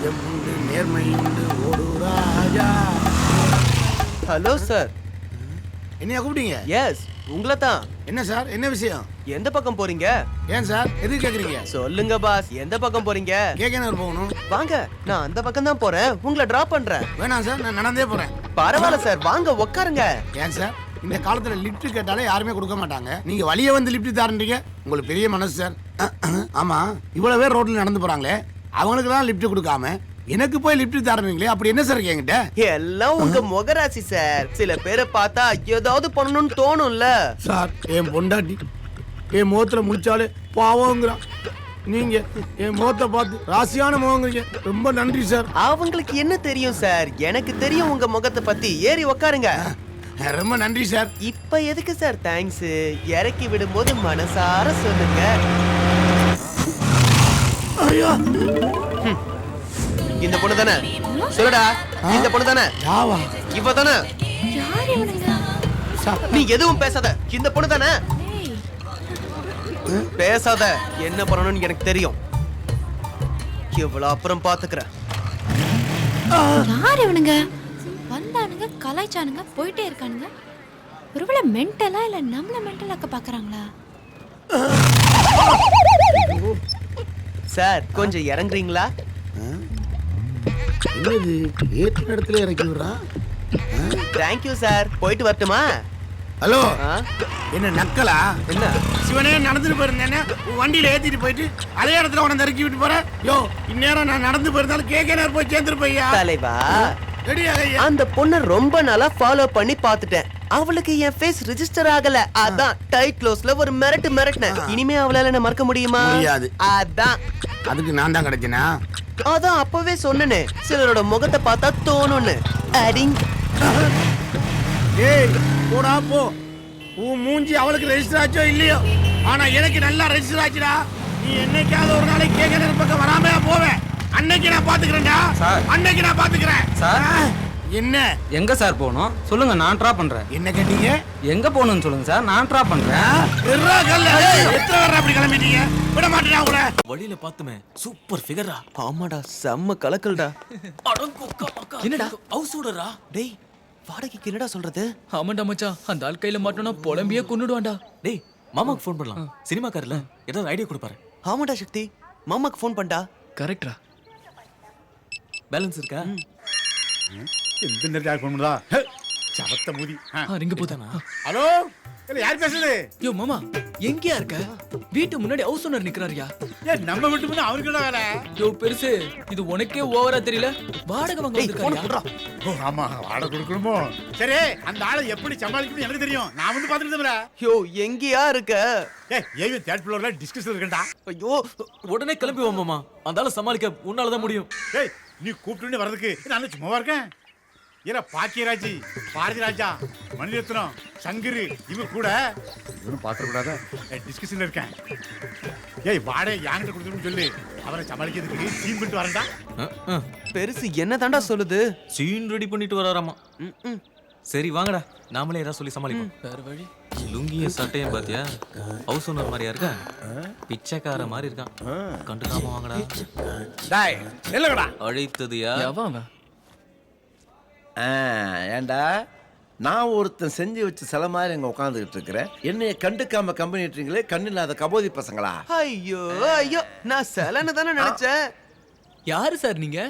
நெஞ்சம் உண்டு நேர்மை உண்டு ஓடு ராஜா. Hello sir. என்னையா கூப்பிட்டீங்க? எஸ், உங்களை தான். என்ன சார், என்ன விஷயம்? எந்த பக்கம் போறீங்க? ஏன் சார், எதுக்கு கேக்குறீங்க? சொல்லுங்க பாஸ், எந்த பக்கம் போறீங்க? கேக்கனர் போகணும். வாங்க, நான் அந்த பக்கம் தான் போறேன், உங்களை டிராப் பண்றேன். வேணாம் சார், நான் நடந்தே போறேன். பரவாயில்ல சார், வாங்க உட்காருங்க. ஏன் சார், இந்த காலத்துல லிஃப்ட் கேட்டாலே யாருமே கொடுக்க மாட்டாங்க. நீங்க வழியே வந்து லிஃப்ட் தரீங்க, உங்களுக்கு பெரிய மனசு சார். ஆமா, இவ்வளவு பேர் ரோட்ல நடந்து போறாங்களே, அவங்களுக்கு தான் லிஃப்ட் கொடுக்காம எனக்கு போய் லிஃப்ட் தரீங்களே, அப்படி என்ன சார் என்கிட்ட? எல்லாம் உங்க முகராசி சார். சில பேரை பார்த்தா ஏதாவது பண்ணணும்னு தோணும்ல சார். என் பொண்டாட்டி என் முகத்துல முடிச்சாலே பாவங்கிறான். நீங்க என் முகத்தை பார்த்து ராசியான முகங்கிறீங்க, ரொம்ப நன்றி சார். அவங்களுக்கு என்ன தெரியும் சார், எனக்கு தெரியும் உங்க முகத்தை பத்தி. ஏறி உட்காருங்க. ரொம்ப நன்றி சார். இப்ப எதுக்கு சார் தேங்க்ஸ்? இறக்கி விடும்போது மனசார சொல்லுங்க. ஐயோ, இந்த பொண்ணு தானே? சொல்லுடா, இந்த பொண்ணு தானே? யாவா? இவ தானே? யார் இவனுங்க? நீ எதுவும் பேசாத, இந்த பொண்ணு தானே? பேசாத, என்ன பண்ணணும்னு எனக்கு தெரியும். இவ்வளவு அப்புறம் பாத்துக்கிறேன். யார் இவனுங்க? வந்தானுங்க, கலாய்ச்சானுங்க, போயிட்டே இருக்கானுங்க. ஒருவேளை மென்டலா இல்ல நம்மள மென்டலாக்க பாக்குறாங்களா? சார், கொஞ்சம் இறங்குறீங்களா? என்னது ஏற்ற இடத்துல இறக்கி விடுறான்? தேங்க்யூ சார், போயிட்டு வரட்டுமா? ஹலோ, ஆ? என்ன நக்கலா? என்ன சிவனே நடந்துட்டு போயிருந்தேனே, வண்டியில ஏத்திட்டு போயிட்டு அதே இடத்துல உடனே இறக்கி விட்டு போற. யோ, இந்நேரம் நான் நடந்து போயிருந்தாலும் கேக்கனர் போய் சேர்ந்துருப்பையா. தலைவா, ரெடியா? அந்த பொண்ணை ரொம்ப நாளா ஃபாலோ பண்ணி பாத்துட்டேன். அவளுக்கு என் ஃபேஸ் ரெஜிஸ்டர் ஆகல. அதான் டைட் க்ளோஸ்ல ஒரு மிரட்டினேன். இனிமே அவளால என்ன மறக்க முடியுமா? முடியாது. அதான் அதுக்கு நான் தான் கிடைச்சேனா? அதான் அப்பவே சொன்னனே, சிலரோட முகத்தை பார்த்தா தோணும்னு. அடிங். ஏய், போடா போ. உன் மூஞ்சி அவளுக்கு ரெஜிஸ்டர் ஆச்சோ இல்லையோ, ஆனா எனக்கு நல்லா ரெஜிஸ்டர் ஆச்சுடா. நீ என்னைக்காவது ஒரு நாளைக்கு கேக்கனர் பக்கம் வராம போவேன். அன்னைக்கு நான் பாத்துக்கிறேன்டா. அன்னைக்கு நான் பாத்துக்கிறேன். சார், என்ன எங்க சார் போகணும் சொல்லுங்க, நான் ட்ராப் பண்றேன். என்ன கேட்டீங்க? எங்க போகணும்னு சொல்லுங்க சார், நான் ட்ராப் பண்றேன். எத்தனை பேர் அப்படி கிளம்பிட்டீங்க? விட மாட்டேன் உங்களை. வழியில பாத்துமே சூப்பர் ஃபிகரா. ஆமாடா, செம்ம கலக்கல்டா. என்னடா ஹவுஸோடரா? டேய், வாடகைக்கு என்னடா சொல்றது? ஆமாண்டா மச்சான், அந்த ஆள் கையில மாட்டோம்னா புலம்பியே கொன்னுடுவான்டா. டேய், மாமாக்கு ஃபோன் பண்ணலாம். சினிமாக்காரல ஏதாவது ஐடியா கொடுப்பாரு. ஆமாடா சக்தி, மாமாக்கு ஃபோன் பண்ணா. கரெக்டா? பேலன்ஸ் இருக்கா? எந்த நேரத்தில் ஃபோன் பண்ணுதா? சவத்த மூதி. ரிங்க போதானா? ஹலோ, இல்ல யார் பேசுறது? யோ மாமா, எங்கயா இருக்க? வீட்டு முன்னாடி ஹவுஸ் ஓனர் நிக்கறாரியா? ஏ, நம்ம வீட்டு முன்ன அவருக்கு என்ன வேலை? யோ பெருசு, இது உனக்கே ஓவரா தெரியல? வாடகை வாங்க வந்திருக்காரியா? ஓ ஆமா, வாடகை கொடுக்கணுமோ? சரி, அந்த ஆளை எப்படி சமாளிக்கணும் எனக்கு தெரியும். நான் வந்து பாத்துக்கிட்டேன்ல. யோ, எங்கயா இருக்க? ஏய், ஏவி தேர்ட் ஃப்ளோர்ல டிஸ்கஷன் இருக்கேன்டா. ஐயோ, உடனே கிளம்பி வா மாமா. அந்தால சமாளிக்க உன்னாலதான் முடியும். ஏய், நீ கூப்பிட்டுன்னு வர்றதுக்கு நான் சும்மாவா இருக்கேன்? ஏன்னா பாக்கியராஜி, பாரதி ராஜா, மணிரத்னம், சங்கரு இவங்க கூட இவனும் பாத்திரக்கூடாத டிஸ்கஷன்ல இருக்கேன். ஏய், வாடகை யாங்கிட்ட கொடுத்துருன்னு சொல்லி அவரை சமாளிக்கிறதுக்கு சீன் பண்ணிட்டு வரேன்டா. பெருசு என்ன தாண்டா சொல்லுது? சீன் ரெடி பண்ணிட்டு வராராமா. சரி வாங்கடா, நாமளே ஏதாவது சொல்லி சமாளிப்போம். வேற வழி. லுங்கிய சட்டையும் பாத்தியா? ஹவுஸ் ஓனர் மாதிரியா இருக்கா? பிச்சைக்கார மாதிரி இருக்கான். கண்டுக்காம வாங்கடா. டேய், நில்லுங்கடா. அழைத்ததுயா? எவன் அவன்? ஏண்டா, நான் ஒருத்தன் செஞ்சு வச்சு சில மாதிரி அங்கே உட்காந்துக்கிட்டு இருக்கிறேன். என்னைய கண்டுக்காம கம்பெனிட்டுறீங்களே, கண்ணு இல்லாத கபோதி பசங்களா? ஐயோ ஐயோ, நான் செலன்னு தானே நினைச்சேன். யாரு சார் நீங்க?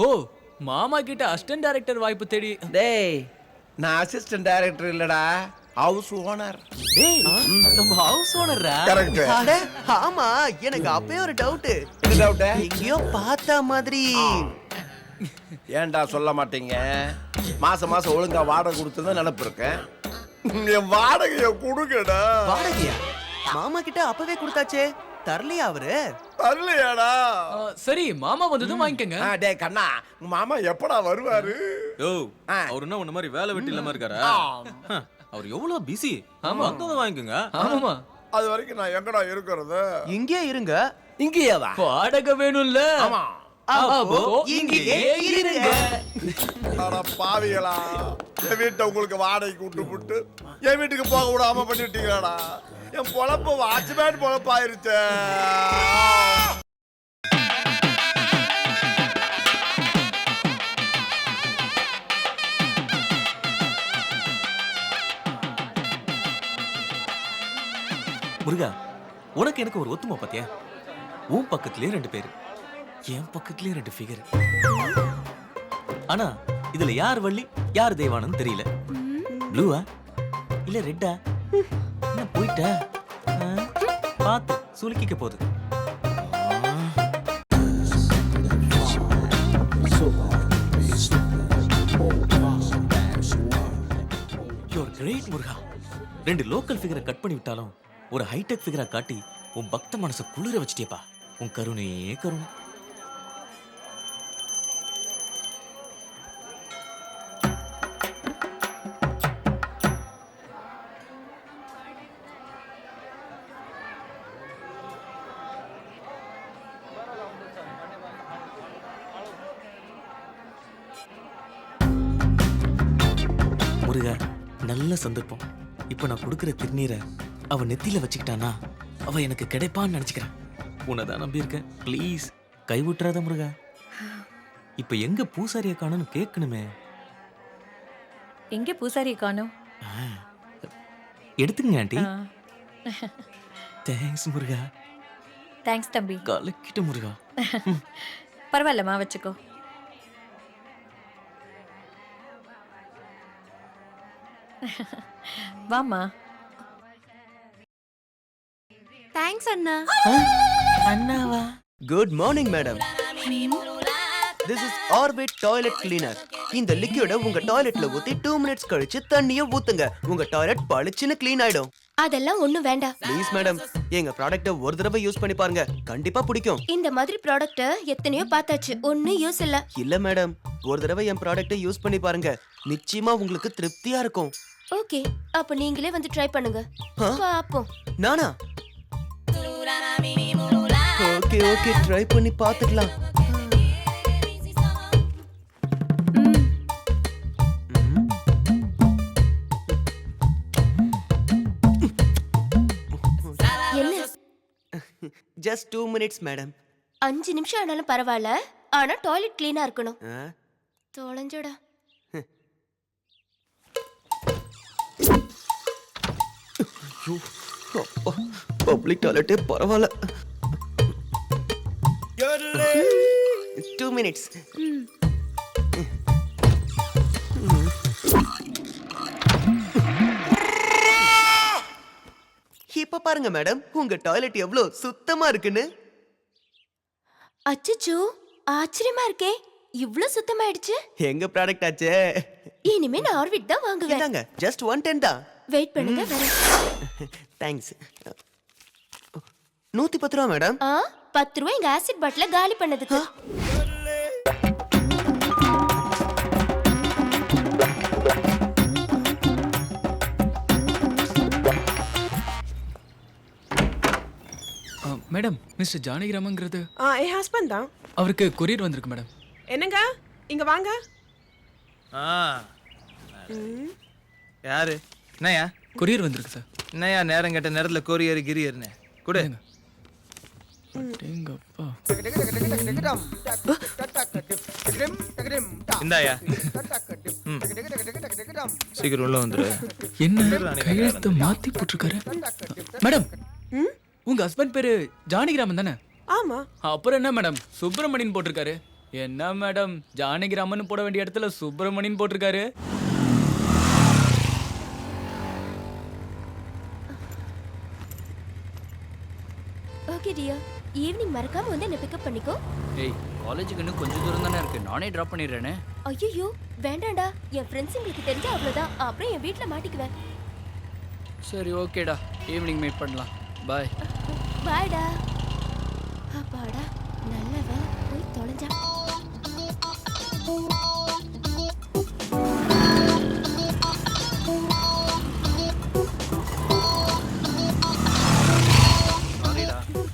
ஓ, மாமா கிட்ட அசிஸ்டன்ட் டைரக்டர் வாய்ப்பு தேடி. டேய், நான் அசிஸ்டன்ட் டைரக்டர் இல்லடா, ஹவுஸ் ஓனர். டேய், நம்ம ஹவுஸ் ஓனரா? கரெக்ட். அட ஆமா, எனக்கு அப்பவே ஒரு டவுட். என்ன டவுட்? எங்கேயோ பார்த்த மாதிரி. ஏன்டா சொல்ல மாட்டீங்க? மாசம் மாசம் ஒழுங்கா வாடகை கொடுத்துதான் நினப்பு இருக்கேன். என் வாடகைய கொடுங்கடா. வாடகையா? மாமா கிட்ட அப்பவே கொடுத்தாச்சே, தரலையா அவரு? தரலையாடா? சரி, மாமா வந்ததும் வாங்கிக்கங்க. டேய் கண்ணா, உங்க மாமா எப்படா வருவாரு? யோ, அவர் என்ன உன்ன மாதிரி வேலை வெட்டி இல்லாம இருக்காரா? அவர் எவ்வளவு பிஸி. வந்ததை வாங்கிக்கோங்க. ஆமாமா. அது வரைக்கும் நான் எங்கடா இருக்கிறது? இங்கே இருங்க. இங்கேயாவா? வாடகை வேணும்ல? ஆமா. அப்போ இங்கேயே இருங்க. அட பாவிகளா, என் வீட்டை உங்களுக்கு வாடகைக்கு விட்டு என் வீட்டுக்கு போக விடாம பண்ணிட்டீங்களாடா. என் பொழப்பு வாட்ச்மேன் பொழப்பாயிருச்சு. முருகா, உனக்கு எனக்கு ஒரு ஒத்துமை பாத்தியா? உன் பக்கத்துலயே 2 பேரு, என் பக்கத்துலயே 2 ஃபிகர். ஆனா இதுல யார் வள்ளி யார் தெய்வானன்னு தெரியல. ப்ளூவா இல்ல ரெட்டா? என்ன போயிட்ட? பார்த்து சுலுக்கிக்க போகுது. You're great, முருகா. 2 லோக்கல் ஃபிகரை கட் பண்ணி விட்டாலும் ஒரு ஹைடெக் ஃபிகரா காட்டி உன் பக்த மனசை குளிர வச்சிட்டியப்பா. உன் கருணையே கருணை. முருகா, நல்ல சந்தர்ப்பம். இப்ப நான் கொடுக்கிற திருநீரை அவ நெத்தியில வச்சுக்கிட்டானா அவ எனக்கு கிடைப்பான்னு நினைச்சுக்கிறேன். உன்னதான் நம்பி இருக்கேன். ப்ளீஸ் கை விட்டுறாத முருகா. இப்ப எங்க பூசாரியை காணும்னு கேட்கணுமே. எங்க பூசாரியை காணோம்? எடுத்துங்க ஆண்டி. தேங்க்ஸ் முருகா. தேங்க்ஸ் தம்பி. கலக்கிட்ட முருகா. பரவாயில்லம்மா, வச்சுக்கோ. வாமா. தேங்க்ஸ் அண்ணா. அண்ணாவா? Good morning madam. This is Orbit toilet cleaner. இந்த லிக்விட உங்க டாய்லெட்ல ஊத்தி 2 மினிட்ஸ் கழிச்சு தண்ணிய ஊத்துங்க. உங்க டாய்லெட் பளிச்சுன்னு க்ளீன் ஆயிடும். அதெல்லாம் ஒண்ணும் வேண்டாம். ப்ளீஸ் மேடம், எங்க ப்ராடக்ட்ட ஒரு தடவை யூஸ் பண்ணி பாருங்க, கண்டிப்பா பிடிக்கும். இந்த மாதிரி ப்ராடக்ட்ட எத்தனையோ பார்த்தாச்சு, ஒண்ணும் யூஸ் இல்ல. இல்ல மேடம், ஒரு தடவை என் ப்ராடக்ட்ட யூஸ் பண்ணி பாருங்க, நிச்சயமா உங்களுக்கு திருப்தியா இருக்கும். ஓகே, அப்ப நீங்களே வந்து ட்ரை பண்ணுங்க. பாப்போம். நானா? ஓகே ஓகே, ட்ரை பண்ணி பாத்துக்கலாம். என்ன? Just 2 minutes madam. 5 நிமிஷம் ஆனாலும் பரவாயில்ல, ஆனா டாய்லெட் கிளீனா இருக்கணும். தொலைஞ்சடா. பப்ளிக் டாய்லெட்டே பரவாயில்ல. 2 மினிட்ஸ். இப்ப பாருங்க மேடம், உங்க டாய்லெட் எவ்வளவு சுத்தமா இருக்குன்னு. அச்சச்சோ, ஆச்சரியமா இருக்கே, இவ்ளோ சுத்தமாயிடுச்சு. எங்க ப்ராடக்ட் ஆச்சே. இனிமே நான் ஆர்பிட் தான் வாங்குவேன். இதாங்க, ஜஸ்ட் 110 தான். வெயிட் பண்ணுங்க, வரேன். தேங்க்ஸ். 110 ரூபா மேடம். 10 ரூபாய் எங்க ஆசிட் பாட்டில காலி பண்ணதுக்கு. மேடம், மிஸ்டர் ஜானகிராமங்கிறது என் ஹஸ்பண்ட் தான். அவருக்கு கொரியர் வந்திருக்கு மேடம். என்னங்க, இங்க வாங்க. யாரு? என்னையா கொரியர் வந்திருக்கு சார். என்னையா நேரம் கேட்ட நேரத்துல கொரியர் கிரியர்னு கொடு. அடேங்கப்பா. இந்தாயா. சீக்கிரம் உள்ள வந்துரு. என்ன கையெழுத்து மாத்தி போட்டிருக்காரு? மேடம், உங்க ஹஸ்பண்ட் பேரு ஜானகிராமன் தானே? ஆமா. அப்புறம் என்ன மேடம் சுப்பிரமணியன் போட்டிருக்காரு? என்ன மேடம் ஜானகிராமன் போட வேண்டிய இடத்துல சுப்பிரமணியன் போட்டிருக்காரு? ஓகே டியர், ஈவினிங் மறக்காம வந்து என்ன பிக்கப் பண்ணிக்கோ. ஏய், காலேஜுக்கு இன்னும் கொஞ்சம் தூரம் தானே இருக்கு, நானே டிராப் பண்ணிடுறேனே. ஐயோ வேண்டாம்டா, என் ஃப்ரெண்ட்ஸுங்களுக்கு தெரிஞ்சா அவ்வளவுதான், அப்புறம் என் வீட்ல மாட்டிக்குவேன். சரி ஓகேடா, ஈவினிங் மீட் பண்ணலாம். பாய். பாய்டா. அப்பாடா, நல்ல வேலை போய் தொலைஞ்சா.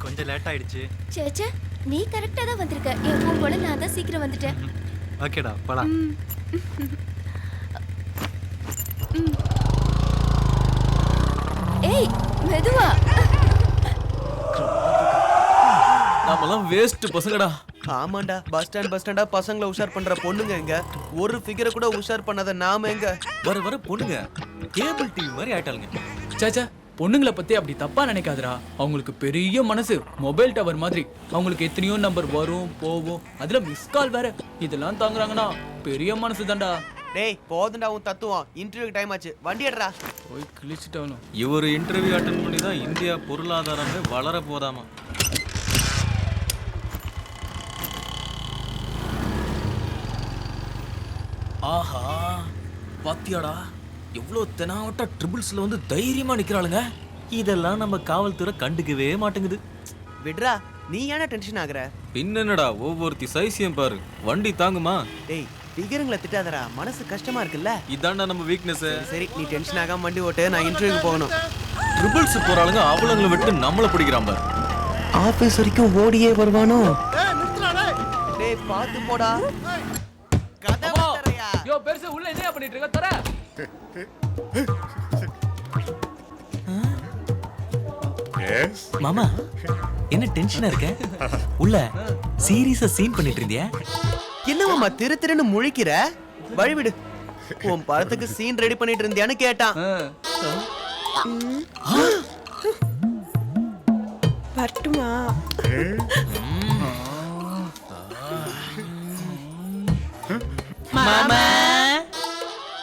கொஞ்சம் லேட் ஆயிடுச்சு. சேச்சே, நீ கரெக்டா தான் வந்திருக்க. எப்பவும் போல நான் தான் சீக்கிரம் வந்துட்டேன். ஓகேடா, போலாம். ஏய், மெதுவா. நாமெல்லாம் வேஸ்ட் பசங்கடா. ஆமாண்டா, பஸ் ஸ்டாண்டா பசங்களை உஷார் பண்ற பொண்ணுங்க எங்க? ஒரு ஃபிகரை கூட உஷார் பண்ணாத நாம எங்க? வர வர பொண்ணுங்க கேபிள் டிவி மாதிரி ஆயிட்டாளுங்க. சாச்சா, பொண்ணுங்களை பத்தி அப்படி தப்பா நினைக்காதடா. அவங்களுக்கு பெரிய மனசு, மொபைல் டவர் மாதிரி. அவங்களுக்கு எத்தனையோ நம்பர் வரும் போகும், அதுல மிஸ் கால் வேற. இதெல்லாம் தாங்குறாங்கன்னா பெரிய மனசு தான்டா. டேய் போதுண்டா உன் தத்துவம். இன்டர்வியூக்கு டைம் ஆச்சு, வண்டி எடுறா. போய் கிழிச்சிட்டாலும். இவர் இன்டர்வியூ அட்டன் பண்ணி தான் இந்தியா பொருளாதாரமே வளர போதாமா. ஆஹா பாத்தியாடா, எவ்வளோ தெனாவட்டா ட்ரிபிள்ஸ்ல வந்து தைரியமா நிக்கிறாளுங்க. இதெல்லாம் நம்ம காவல்துறை கண்டுக்கவே மாட்டேங்குது. விட்றா, நீ ஏன்னா டென்ஷன் ஆகுற? பின்னடா ஒவ்வொருத்தி சைஸையும் பாரு, வண்டி தாங்குமா? டேய் ஃபிகருங்களை திட்டாதடா, மனசு கஷ்டமா இருக்குல்ல. இதாண்டா நம்ம வீக்னஸ். சரி நீ டென்ஷன் ஆகாம வண்டி ஓட்டு, நான் இன்டர்வியூக்கு போகணும். ட்ரிபிள்ஸ் போறாளுங்க அவளுங்களை விட்டு நம்மள பிடிக்கிறான் பாரு. ஆபீஸ் வரைக்கும் ஓடியே வருவானோ? டேய் பாத்து போடா. கதவை தரையா. யோ பெருசு, உள்ள என்ன பண்ணிட்டு இருக்க? தர. மாமா என்ன டென்ஷனா இருக்க? உள்ள சீரியஸா சீன் பண்ணிட்டு இருந்தியா? என்ன மாமா திரு திருன்னு முழிக்கிற? வழிவிடு. உன் படத்துக்கு சீன் ரெடி பண்ணிட்டு இருந்தியான்னு கேட்டான். வரட்டுமா? மாமா